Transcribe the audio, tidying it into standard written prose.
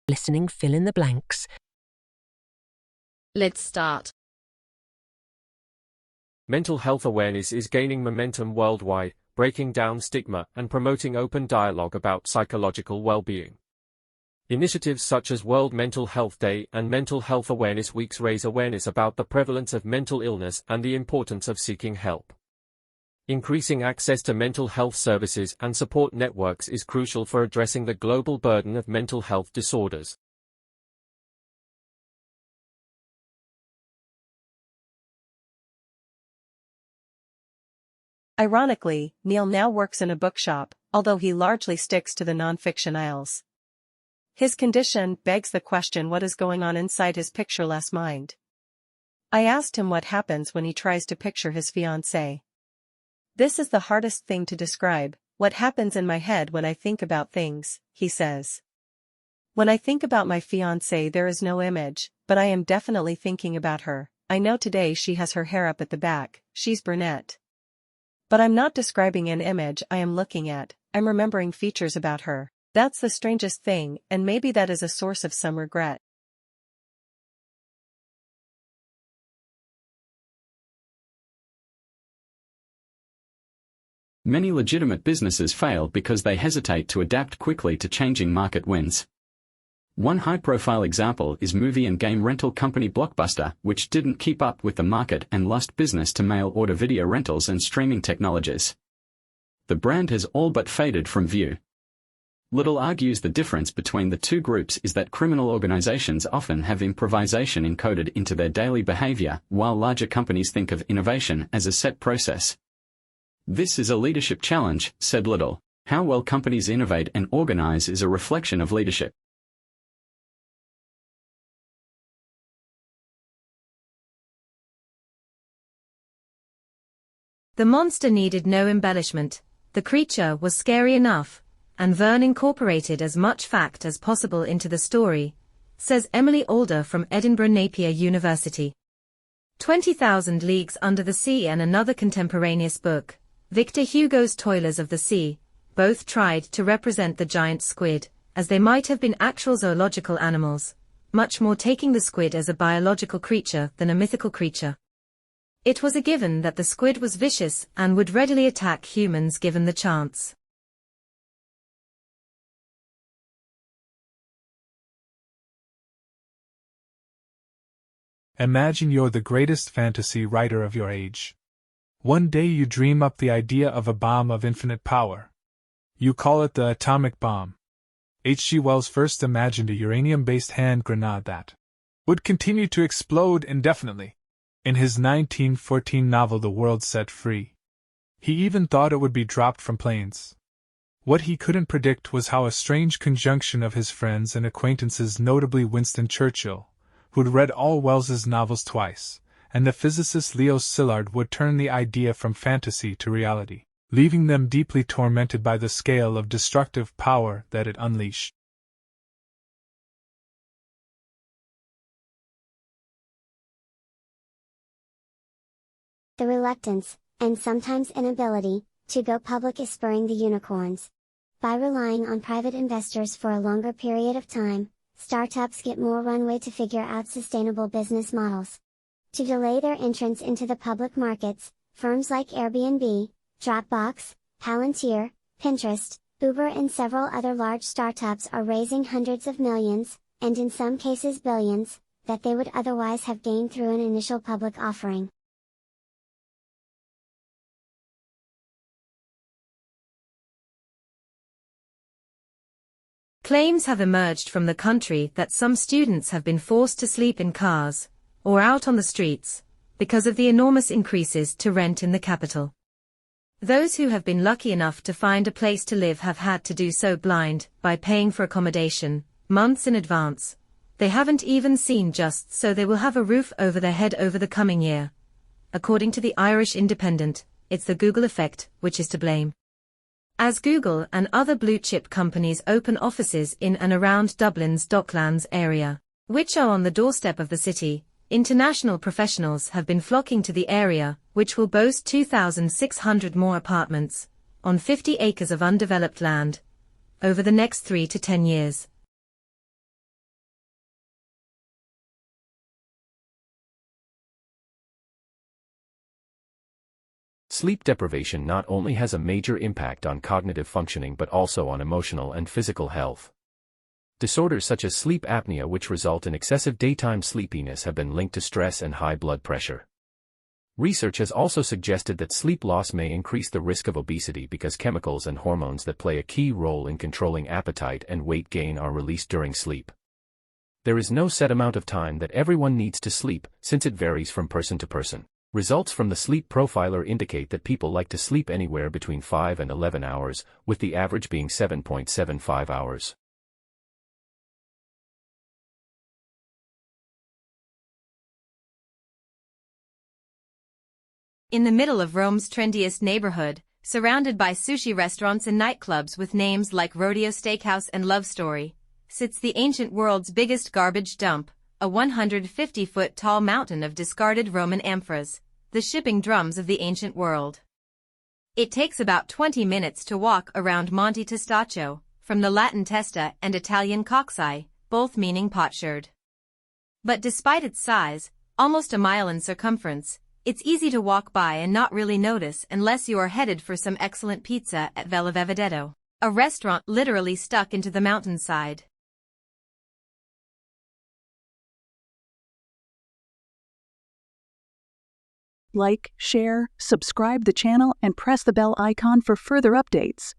Listening, fill in the blanks. Let's start. Mental health awareness is gaining momentum worldwide, breaking down stigma and promoting open dialogue about psychological well-being. Initiatives such as World Mental Health Day and Mental Health Awareness Weeks raise awareness about the prevalence of mental illness and the importance of seeking help. Increasing access to mental health services and support networks is crucial for addressing the global burden of mental health disorders. Ironically, Neil now works in a bookshop, although he largely sticks to the non-fiction aisles. His condition begs the question, what is going on inside his pictureless mind? I asked him what happens when he tries to picture his fiancée. This is the hardest thing to describe, what happens in my head when I think about things, he says. When I think about my fiancée there is no image, but I am definitely thinking about her. I know today she has her hair up at the back, she's brunette. But I'm not describing an image I am looking at, I'm remembering features about her. That's the strangest thing, and maybe that is a source of some regret. Many legitimate businesses fail because they hesitate to adapt quickly to changing market winds. One high-profile example is movie and game rental company Blockbuster, which didn't keep up with the market and lost business to mail-order video rentals and streaming technologies. The brand has all but faded from view. Little argues the difference between the two groups is that criminal organizations often have improvisation encoded into their daily behavior, while larger companies think of innovation as a set process. This is a leadership challenge, said Little. How well companies innovate and organize is a reflection of leadership. The monster needed no embellishment. The creature was scary enough, and Verne incorporated as much fact as possible into the story, says Emily Alder from Edinburgh Napier University. 20,000 Leagues Under the Sea and another contemporaneous book, Victor Hugo's Toilers of the Sea, both tried to represent the giant squid, as they might have been actual zoological animals, much more taking the squid as a biological creature than a mythical creature. It was a given that the squid was vicious and would readily attack humans given the chance. Imagine you're the greatest fantasy writer of your age. One day you dream up the idea of a bomb of infinite power. You call it the atomic bomb. H.G. Wells first imagined a uranium-based hand grenade that would continue to explode indefinitely. In his 1914 novel The World Set Free, he even thought it would be dropped from planes. What he couldn't predict was how a strange conjunction of his friends and acquaintances, notably Winston Churchill, who'd read all Wells's novels twice, and the physicist Leo Szilard, would turn the idea from fantasy to reality, leaving them deeply tormented by the scale of destructive power that it unleashed. The reluctance, and sometimes inability, to go public is spurring the unicorns. By relying on private investors for a longer period of time, startups get more runway to figure out sustainable business models. To delay their entrance into the public markets, firms like Airbnb, Dropbox, Palantir, Pinterest, Uber and several other large startups are raising hundreds of millions, and in some cases billions, that they would otherwise have gained through an initial public offering. Claims have emerged from the country that some students have been forced to sleep in cars, or out on the streets, because of the enormous increases to rent in the capital. Those who have been lucky enough to find a place to live have had to do so blind, by paying for accommodation, months in advance. They haven't even seen just so they will have a roof over their head over the coming year. According to the Irish Independent, it's the Google effect which is to blame. As Google and other blue-chip companies open offices in and around Dublin's Docklands area, which are on the doorstep of the city, international professionals have been flocking to the area, which will boast 2,600 more apartments, on 50 acres of undeveloped land, over the next 3 to 10 years. Sleep deprivation not only has a major impact on cognitive functioning but also on emotional and physical health. Disorders such as sleep apnea, which result in excessive daytime sleepiness, have been linked to stress and high blood pressure. Research has also suggested that sleep loss may increase the risk of obesity because chemicals and hormones that play a key role in controlling appetite and weight gain are released during sleep. There is no set amount of time that everyone needs to sleep, since it varies from person to person. Results from the Sleep Profiler indicate that people like to sleep anywhere between 5 and 11 hours, with the average being 7.75 hours. In the middle of Rome's trendiest neighborhood, surrounded by sushi restaurants and nightclubs with names like Rodeo Steakhouse and Love Story, sits the ancient world's biggest garbage dump, a 150-foot-tall mountain of discarded Roman amphoras, the shipping drums of the ancient world. It takes about 20 minutes to walk around Monte Testaccio, from the Latin testa and Italian coxae, both meaning potsherd. But despite its size, almost a mile in circumference, it's easy to walk by and not really notice unless you are headed for some excellent pizza at Villa Vevedetto, a restaurant literally stuck into the mountainside. Like, share, subscribe the channel and press the bell icon for further updates.